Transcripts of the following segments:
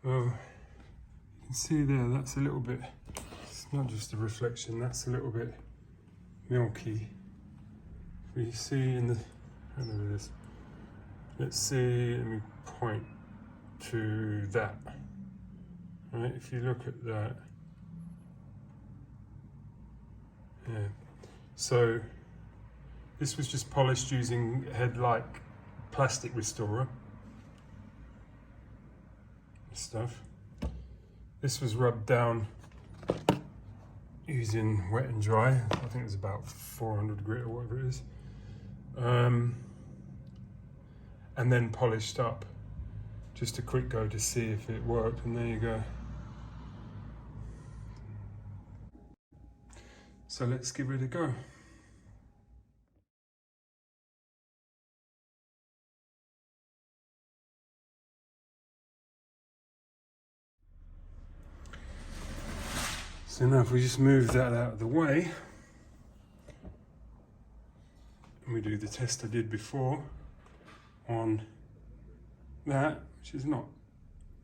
Well, you can see there, that's a little bit, it's not just a reflection, that's a little bit milky. We see in the, I don't know this, let's see, let me point to that. Right, if you look at that, yeah. So this was just polished using head-like plastic restorer stuff. This was rubbed down using wet and dry. I think it's about 400 grit or whatever it is. And then polished up. Just a quick go to see if it worked, and there you go. So let's give it a go. So now if we just move that out of the way, and we do the test I did before on that, which is not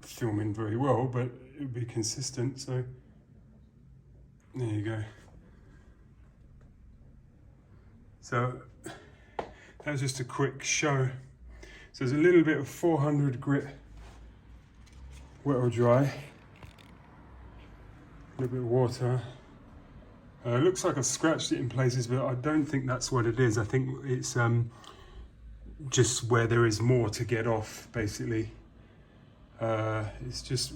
filming very well, but it would be consistent, so there you go. So that was just a quick show. So there's a little bit of 400 grit wet or dry, a little bit of water. It looks like I've scratched it in places, but I don't think that's what it is. I think it's just where there is more to get off, basically. It's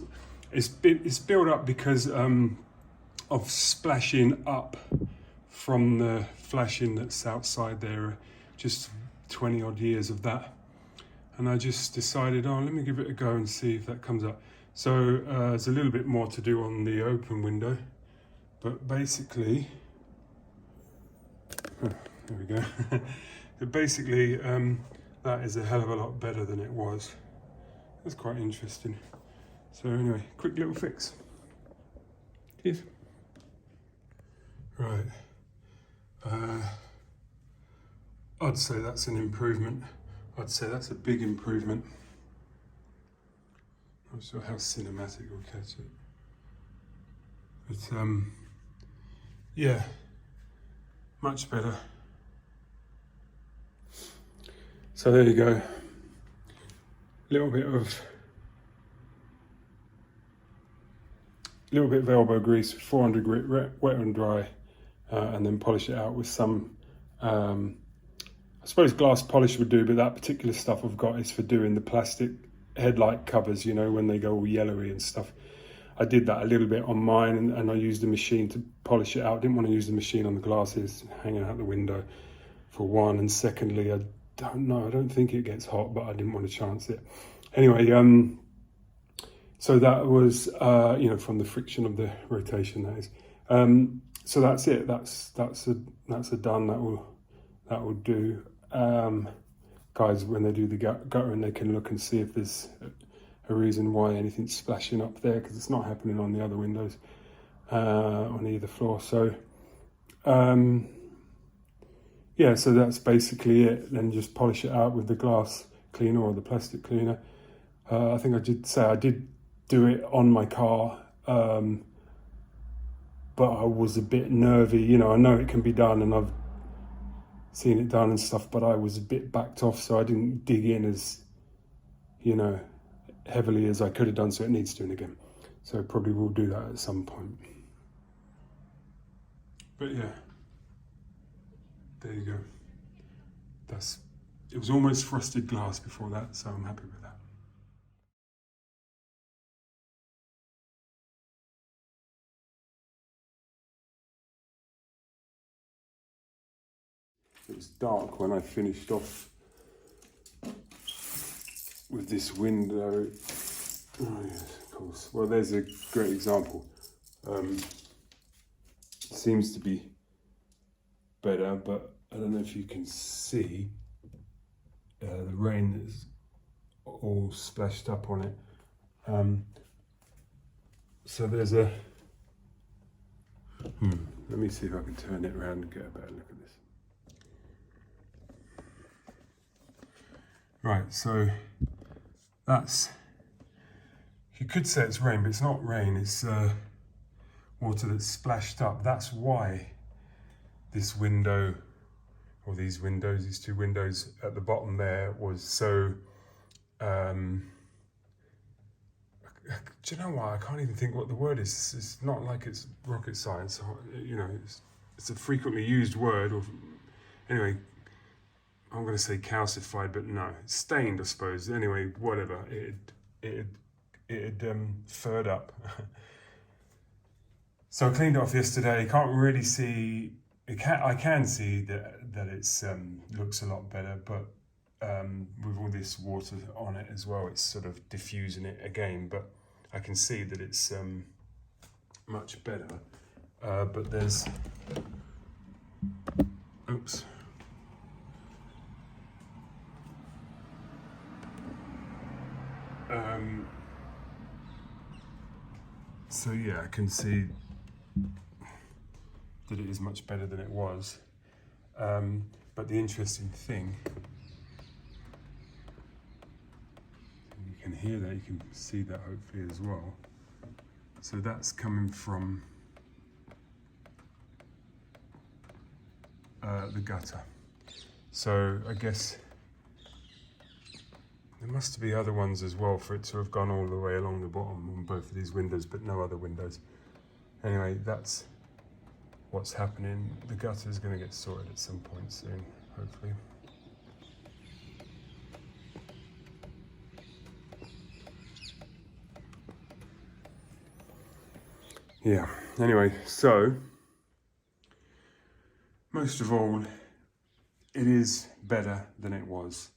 built up because of splashing up from the flashing that's outside there, just 20 odd years of that. And I just decided, oh, let me give it a go and see if that comes up. So there's a little bit more to do on the open window, but basically, there we go. But basically, that is a hell of a lot better than it was. That's quite interesting. So anyway, quick little fix. Cheers. Right. I'd say that's an improvement. I'd say that's a big improvement. I'm not sure how cinematic we'll catch it. But yeah, much better. So there you go. Little bit of elbow grease, 400 grit, wet and dry, and then polish it out with some, I suppose glass polish would do, but that particular stuff I've got is for doing the plastic headlight covers, you know, when they go all yellowy and stuff. I did that a little bit on mine, and I used the machine to polish it out. I didn't want to use the machine on the glasses hanging out the window, for one, and secondly, I don't know, I don't think it gets hot, but I didn't want to chance it. Anyway, so that was, you know, from the friction of the rotation, that is. So that's it. That's a done. That will do. Guys, when they do the gutter, and they can look and see if there's a reason why anything's splashing up there, because it's not happening on the other windows on either floor. So yeah, so that's basically it. Then just polish it out with the glass cleaner or the plastic cleaner. I think I did say I did do it on my car, but I was a bit nervy. You know, I know it can be done, and I've seen it done and stuff, but I was a bit backed off, so I didn't dig in as, you know, heavily as I could have done, so it needs doing again. So probably will do that at some point. But yeah, there you go. It was almost frosted glass before that, so I'm happy with that. It was dark when I finished off with this window. Oh yes, of course. Well, there's a great example. Seems to be better, but I don't know if you can see the rain is all splashed up on it. So there's a, let me see if I can turn it around and get a better look at this. Right, so that's You could say it's rain, but it's not rain, it's water that's splashed up. That's why this window, or these windows, these two windows at the bottom there was so, do you know why? I can't even think what the word is. It's not like it's rocket science, you know, it's a frequently used word, or anyway, I'm going to say calcified, but no, it's stained, I suppose. Anyway, whatever, it had furred up. So I cleaned it off yesterday. Can't really see. I can see that it's looks a lot better, but with all this water on it as well, it's sort of diffusing it again. But I can see that it's much better. But there's, oops. So yeah, I can see that it is much better than it was. But the interesting thing, you can hear that, you can see that hopefully as well. So that's coming from the gutter. So I guess there must be other ones as well for it to have gone all the way along the bottom on both of these windows, but no other windows. Anyway, that's what's happening. The gutter is going to get sorted at some point soon, hopefully. Yeah, anyway, so most of all, it is better than it was.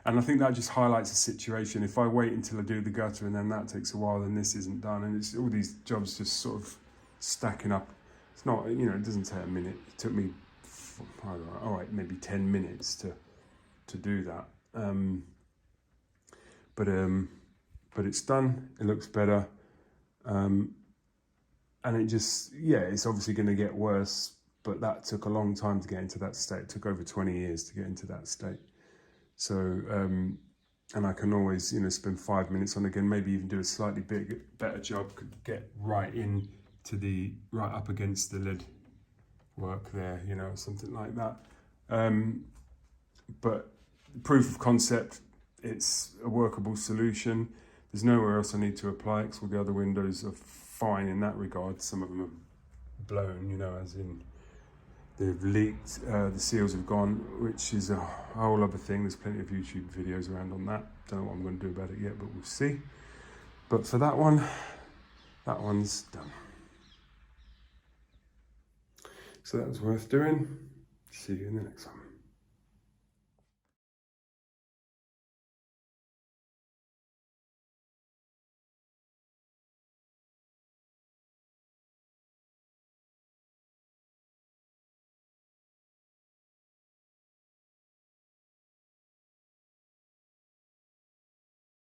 And I think that just highlights the situation. If I wait until I do the gutter and then that takes a while, then this isn't done, and it's all these jobs just sort of stacking up. It's not, you know, it doesn't take a minute. It took me, I don't know, all right, maybe 10 minutes to do that. But it's done. It looks better, and it just, yeah, it's obviously going to get worse. But that took a long time to get into that state. It took over 20 years to get into that state. So, and I can always, you know, spend 5 minutes on again, maybe even do a slightly better job, could get right up against the lid work there, you know, something like that. But proof of concept, it's a workable solution. There's nowhere else I need to apply it, because all the other windows are fine in that regard. Some of them are blown, you know, as in they've leaked, the seals have gone, which is a whole other thing. There's plenty of YouTube videos around on that. Don't know what I'm going to do about it yet, but we'll see. But for that one's done. So that was worth doing. See you in the next one.